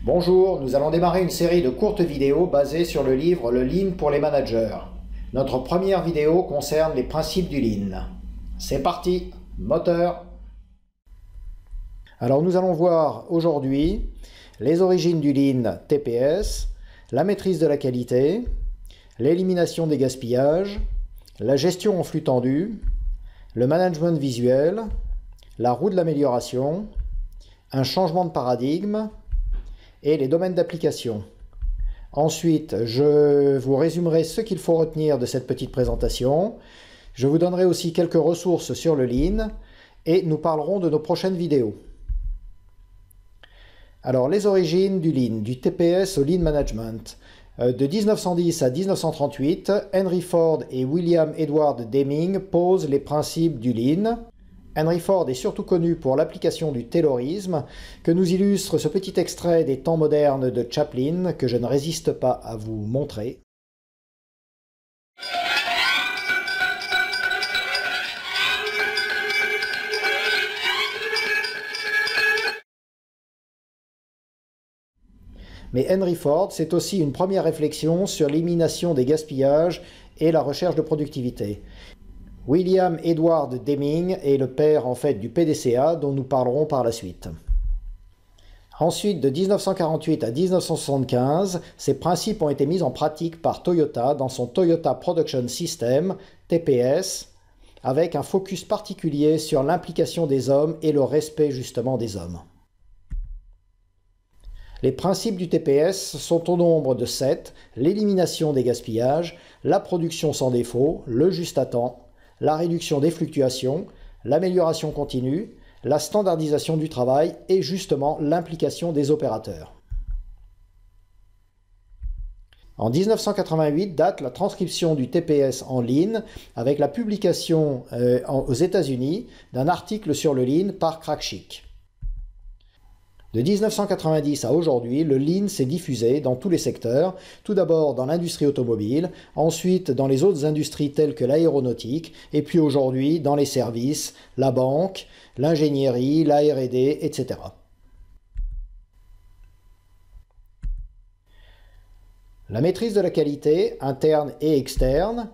Bonjour, nous allons démarrer une série de courtes vidéos basées sur le livre Le Lean pour les managers. Notre première vidéo concerne les principes du Lean. C'est parti, moteur! Alors nous allons voir aujourd'hui les origines du Lean TPS, la maîtrise de la qualité, l'élimination des gaspillages, la gestion en flux tendu, le management visuel, la roue de l'amélioration, un changement de paradigme, et les domaines d'application. Ensuite, je vous résumerai ce qu'il faut retenir de cette petite présentation. Je vous donnerai aussi quelques ressources sur le Lean et nous parlerons de nos prochaines vidéos. Alors, les origines du Lean, du TPS au Lean Management. De 1910 à 1938, Henry Ford et William Edward Deming posent les principes du Lean. Henry Ford est surtout connu pour l'application du taylorisme, que nous illustre ce petit extrait des temps modernes de Chaplin, que je ne résiste pas à vous montrer. Mais Henry Ford, c'est aussi une première réflexion sur l'élimination des gaspillages et la recherche de productivité. William Edward Deming est le père en fait du PDCA dont nous parlerons par la suite. Ensuite, de 1948 à 1975, ces principes ont été mis en pratique par Toyota dans son Toyota Production System, TPS, avec un focus particulier sur l'implication des hommes et le respect justement des hommes. Les principes du TPS sont au nombre de 7, l'élimination des gaspillages, la production sans défaut, le juste à temps, la réduction des fluctuations, l'amélioration continue, la standardisation du travail et justement l'implication des opérateurs. En 1988 date la transcription du TPS en Lean avec la publication aux États-Unis d'un article sur le Lean par Crackchick. De 1990 à aujourd'hui, le Lean s'est diffusé dans tous les secteurs, tout d'abord dans l'industrie automobile, ensuite dans les autres industries telles que l'aéronautique, et puis aujourd'hui dans les services, la banque, l'ingénierie, la R&D, etc. La maîtrise de la qualité, interne et externe.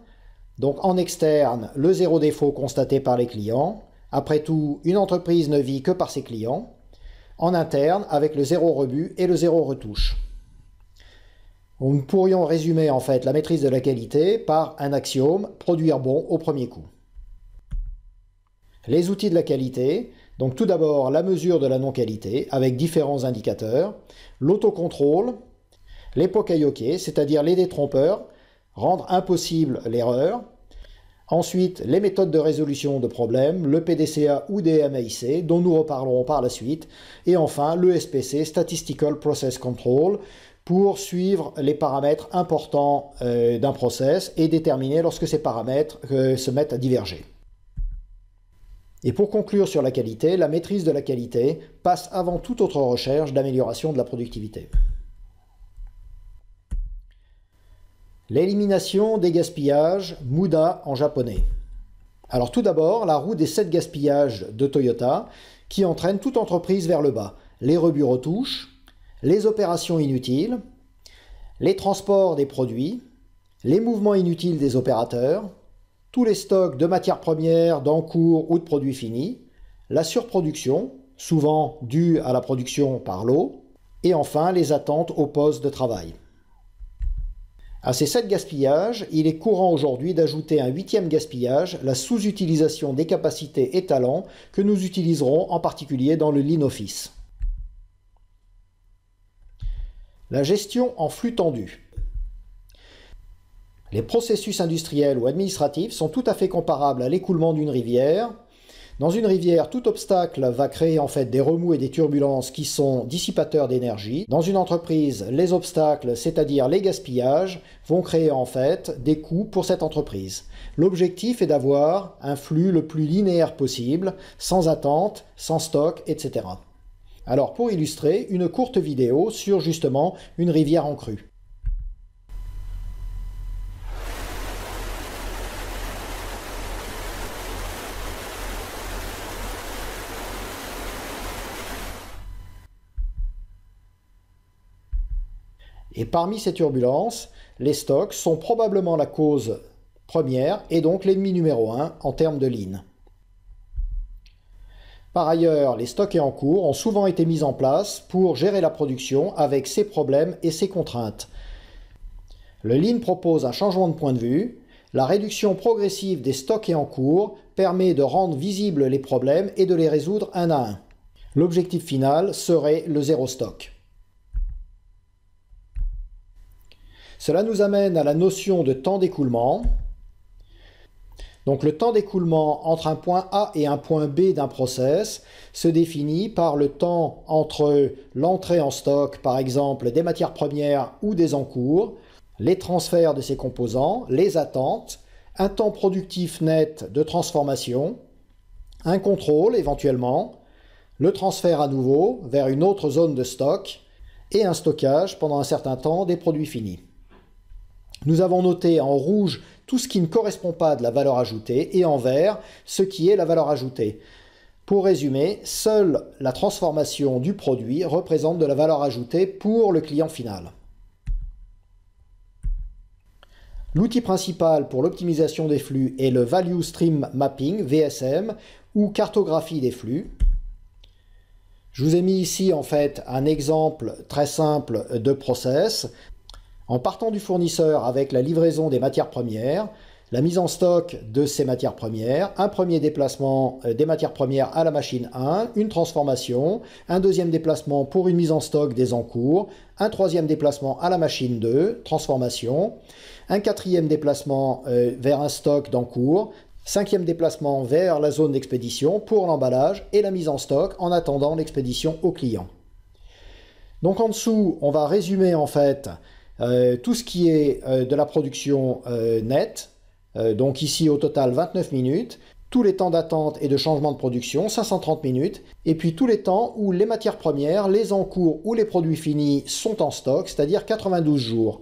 Donc en externe, le zéro défaut constaté par les clients. Après tout, une entreprise ne vit que par ses clients. En interne, avec le zéro rebut et le zéro retouche. Nous pourrions résumer en fait la maîtrise de la qualité par un axiome, produire bon au premier coup. Les outils de la qualité, donc tout d'abord la mesure de la non-qualité avec différents indicateurs, l'autocontrôle, les poka-yoke, c'est-à-dire les détrompeurs, rendre impossible l'erreur. Ensuite, les méthodes de résolution de problèmes, le PDCA ou DMAIC, dont nous reparlerons par la suite. Et enfin, le SPC, Statistical Process Control, pour suivre les paramètres importants d'un process et déterminer lorsque ces paramètres se mettent à diverger. Et pour conclure sur la qualité, la maîtrise de la qualité passe avant toute autre recherche d'amélioration de la productivité. L'élimination des gaspillages, Muda en japonais. Alors tout d'abord, la roue des 7 gaspillages de Toyota qui entraîne toute entreprise vers le bas. Les rebuts retouches, les opérations inutiles, les transports des produits, les mouvements inutiles des opérateurs, tous les stocks de matières premières, d'encours ou de produits finis, la surproduction, souvent due à la production par l'eau, et enfin les attentes au poste de travail. À ces 7 gaspillages, il est courant aujourd'hui d'ajouter un 8e gaspillage, la sous-utilisation des capacités et talents que nous utiliserons en particulier dans le Lean Office. La gestion en flux tendu. Les processus industriels ou administratifs sont tout à fait comparables à l'écoulement d'une rivière. Dans une rivière, tout obstacle va créer en fait des remous et des turbulences qui sont dissipateurs d'énergie. Dans une entreprise, les obstacles, c'est-à-dire les gaspillages, vont créer en fait des coûts pour cette entreprise. L'objectif est d'avoir un flux le plus linéaire possible, sans attente, sans stock, etc. Alors pour illustrer, une courte vidéo sur justement une rivière en crue. Et parmi ces turbulences, les stocks sont probablement la cause première et donc l'ennemi numéro 1 en termes de lean. Par ailleurs, les stocks en cours ont souvent été mis en place pour gérer la production avec ses problèmes et ses contraintes. Le lean propose un changement de point de vue. La réduction progressive des stocks en cours permet de rendre visibles les problèmes et de les résoudre un à un. L'objectif final serait le zéro stock. Cela nous amène à la notion de temps d'écoulement. Donc le temps d'écoulement entre un point A et un point B d'un process se définit par le temps entre l'entrée en stock, par exemple des matières premières ou des encours, les transferts de ces composants, les attentes, un temps productif net de transformation, un contrôle éventuellement, le transfert à nouveau vers une autre zone de stock et un stockage pendant un certain temps des produits finis. Nous avons noté en rouge tout ce qui ne correspond pas à de la valeur ajoutée et en vert ce qui est la valeur ajoutée. Pour résumer, seule la transformation du produit représente de la valeur ajoutée pour le client final. L'outil principal pour l'optimisation des flux est le Value Stream Mapping, VSM, ou cartographie des flux. Je vous ai mis ici en fait un exemple très simple de process. En partant du fournisseur avec la livraison des matières premières, la mise en stock de ces matières premières, un premier déplacement des matières premières à la machine 1, une transformation, un deuxième déplacement pour une mise en stock des encours, un troisième déplacement à la machine 2, transformation, un quatrième déplacement vers un stock d'encours, cinquième déplacement vers la zone d'expédition pour l'emballage et la mise en stock en attendant l'expédition au client. Donc en dessous, on va résumer en fait tout ce qui est de la production nette, donc ici au total 29 minutes, tous les temps d'attente et de changement de production, 530 minutes, et puis tous les temps où les matières premières, les encours ou les produits finis sont en stock, c'est-à-dire 92 jours.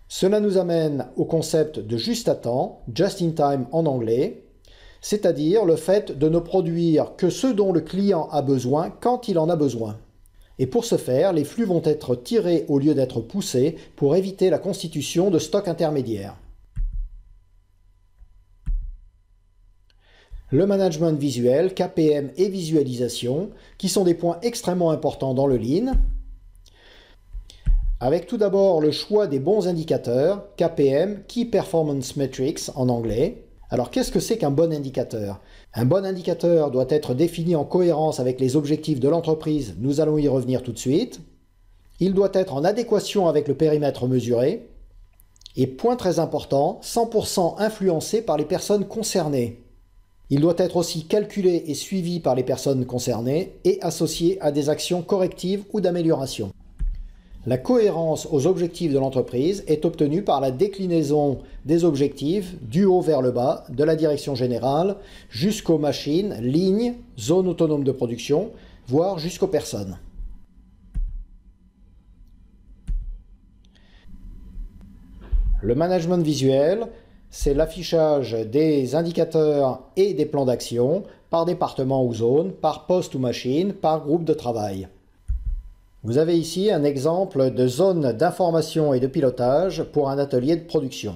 Cela nous amène au concept de juste à temps, just in time en anglais, c'est-à-dire le fait de ne produire que ce dont le client a besoin quand il en a besoin. Et pour ce faire, les flux vont être tirés au lieu d'être poussés pour éviter la constitution de stocks intermédiaires. Le management visuel, KPM et visualisation, qui sont des points extrêmement importants dans le Lean, avec tout d'abord le choix des bons indicateurs, KPM, Key Performance Metrics en anglais. Alors qu'est-ce que c'est qu'un bon indicateur? Un bon indicateur doit être défini en cohérence avec les objectifs de l'entreprise, nous allons y revenir tout de suite. Il doit être en adéquation avec le périmètre mesuré. Et point très important, 100% influencé par les personnes concernées. Il doit être aussi calculé et suivi par les personnes concernées et associé à des actions correctives ou d'amélioration. La cohérence aux objectifs de l'entreprise est obtenue par la déclinaison des objectifs du haut vers le bas, de la direction générale, jusqu'aux machines, lignes, zones autonomes de production, voire jusqu'aux personnes. Le management visuel, c'est l'affichage des indicateurs et des plans d'action par département ou zone, par poste ou machine, par groupe de travail. Vous avez ici un exemple de zone d'information et de pilotage pour un atelier de production.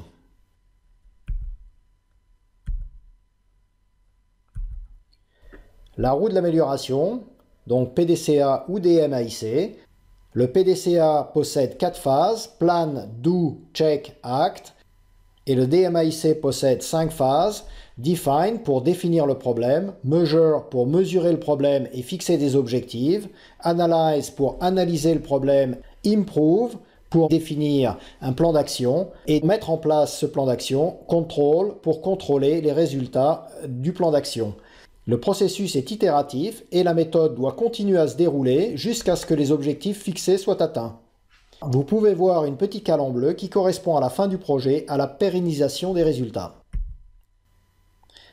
La roue de l'amélioration, donc PDCA ou DMAIC. Le PDCA possède 4 phases, Plan, Do, Check, Act. Et le DMAIC possède 5 phases, Define pour définir le problème, Measure pour mesurer le problème et fixer des objectifs, Analyze pour analyser le problème, Improve pour définir un plan d'action et mettre en place ce plan d'action, Control pour contrôler les résultats du plan d'action. Le processus est itératif et la méthode doit continuer à se dérouler jusqu'à ce que les objectifs fixés soient atteints. Vous pouvez voir une petite cale en bleu qui correspond à la fin du projet, à la pérennisation des résultats.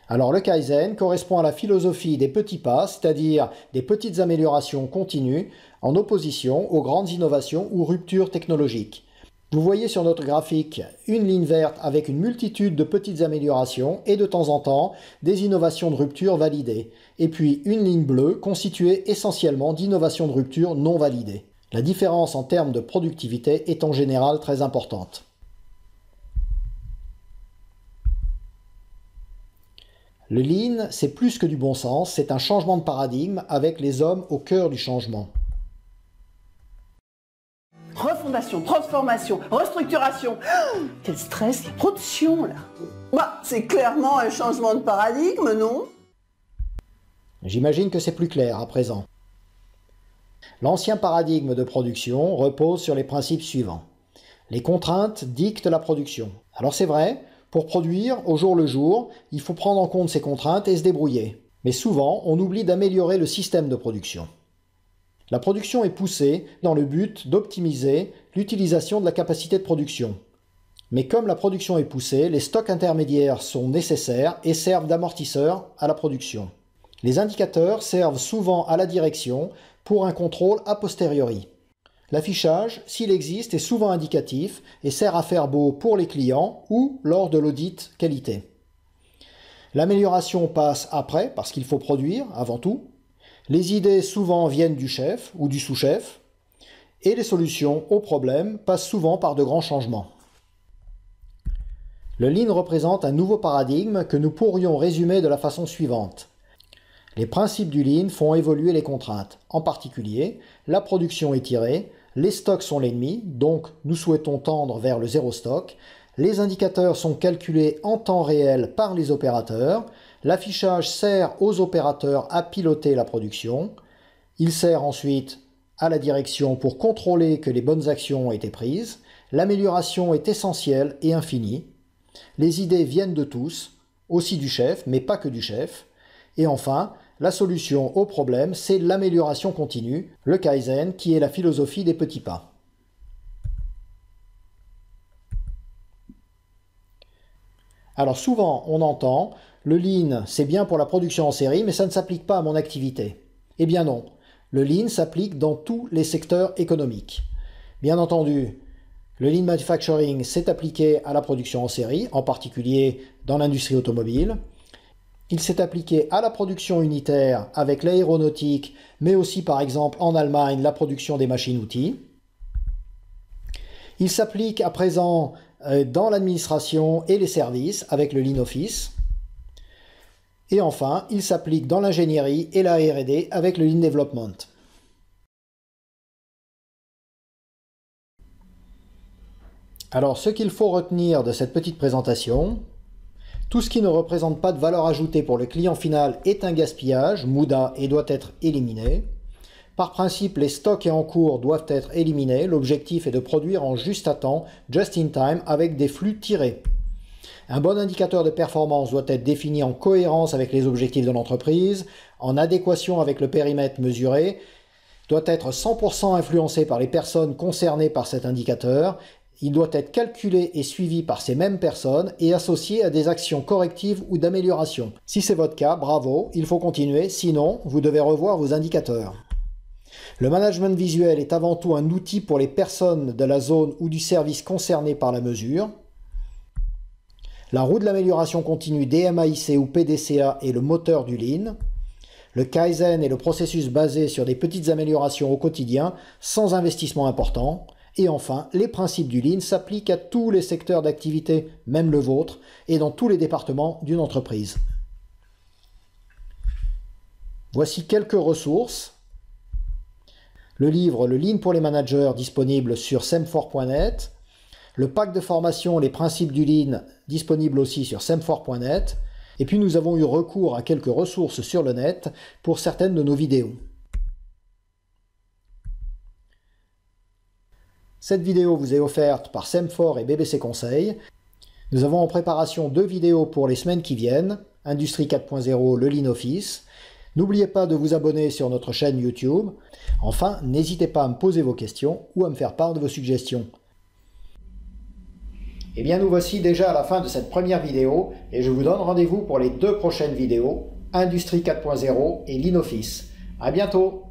Alors le Kaizen correspond à la philosophie des petits pas, c'est-à-dire des petites améliorations continues, en opposition aux grandes innovations ou ruptures technologiques. Vous voyez sur notre graphique une ligne verte avec une multitude de petites améliorations et de temps en temps des innovations de rupture validées, et puis une ligne bleue constituée essentiellement d'innovations de rupture non validées. La différence en termes de productivité est en général très importante. Le Lean, c'est plus que du bon sens, c'est un changement de paradigme avec les hommes au cœur du changement. Refondation, transformation, restructuration. Quel stress, production là. Bah, c'est clairement un changement de paradigme, non? J'imagine que c'est plus clair à présent. L'ancien paradigme de production repose sur les principes suivants. Les contraintes dictent la production. Alors c'est vrai, pour produire au jour le jour, il faut prendre en compte ces contraintes et se débrouiller. Mais souvent, on oublie d'améliorer le système de production. La production est poussée dans le but d'optimiser l'utilisation de la capacité de production. Mais comme la production est poussée, les stocks intermédiaires sont nécessaires et servent d'amortisseurs à la production. Les indicateurs servent souvent à la direction pour un contrôle a posteriori. L'affichage, s'il existe, est souvent indicatif et sert à faire beau pour les clients ou lors de l'audit qualité. L'amélioration passe après, parce qu'il faut produire avant tout. Les idées souvent viennent du chef ou du sous-chef, et les solutions aux problèmes passent souvent par de grands changements. Le Lean représente un nouveau paradigme que nous pourrions résumer de la façon suivante. Les principes du Lean font évoluer les contraintes. En particulier, la production est tirée, les stocks sont l'ennemi, donc nous souhaitons tendre vers le zéro stock, les indicateurs sont calculés en temps réel par les opérateurs, l'affichage sert aux opérateurs à piloter la production, il sert ensuite à la direction pour contrôler que les bonnes actions ont été prises, l'amélioration est essentielle et infinie, les idées viennent de tous, aussi du chef, mais pas que du chef, et enfin, la solution au problème, c'est l'amélioration continue, le Kaizen, qui est la philosophie des petits pas. Alors souvent, on entend « le Lean, c'est bien pour la production en série, mais ça ne s'applique pas à mon activité ». Eh bien non, le Lean s'applique dans tous les secteurs économiques. Bien entendu, le Lean Manufacturing s'est appliqué à la production en série, en particulier dans l'industrie automobile. Il s'est appliqué à la production unitaire avec l'aéronautique, mais aussi par exemple en Allemagne la production des machines-outils. Il s'applique à présent dans l'administration et les services avec le Lean Office. Et enfin, il s'applique dans l'ingénierie et la R&D avec le Lean Development. Alors, ce qu'il faut retenir de cette petite présentation, tout ce qui ne représente pas de valeur ajoutée pour le client final est un gaspillage, MUDA, et doit être éliminé. Par principe, les stocks et en cours doivent être éliminés. L'objectif est de produire en juste à temps, just in time, avec des flux tirés. Un bon indicateur de performance doit être défini en cohérence avec les objectifs de l'entreprise, en adéquation avec le périmètre mesuré, doit être 100% influencé par les personnes concernées par cet indicateur. Il doit être calculé et suivi par ces mêmes personnes et associé à des actions correctives ou d'amélioration. Si c'est votre cas, bravo, il faut continuer, sinon vous devez revoir vos indicateurs. Le management visuel est avant tout un outil pour les personnes de la zone ou du service concerné par la mesure. La roue de l'amélioration continue DMAIC ou PDCA est le moteur du Lean. Le Kaizen est le processus basé sur des petites améliorations au quotidien sans investissement important. Et enfin, les principes du Lean s'appliquent à tous les secteurs d'activité, même le vôtre, et dans tous les départements d'une entreprise. Voici quelques ressources. Le livre « Le Lean pour les managers » disponible sur semfor.net. Le pack de formation « Les principes du Lean » disponible aussi sur semfor.net. Et puis nous avons eu recours à quelques ressources sur le net pour certaines de nos vidéos. Cette vidéo vous est offerte par Semfor et BBC Conseil. Nous avons en préparation 2 vidéos pour les semaines qui viennent, Industrie 4.0, le Lean Office. N'oubliez pas de vous abonner sur notre chaîne YouTube. Enfin, n'hésitez pas à me poser vos questions ou à me faire part de vos suggestions. Eh bien, nous voici déjà à la fin de cette première vidéo et je vous donne rendez-vous pour les 2 prochaines vidéos, Industrie 4.0 et Lean Office. À bientôt!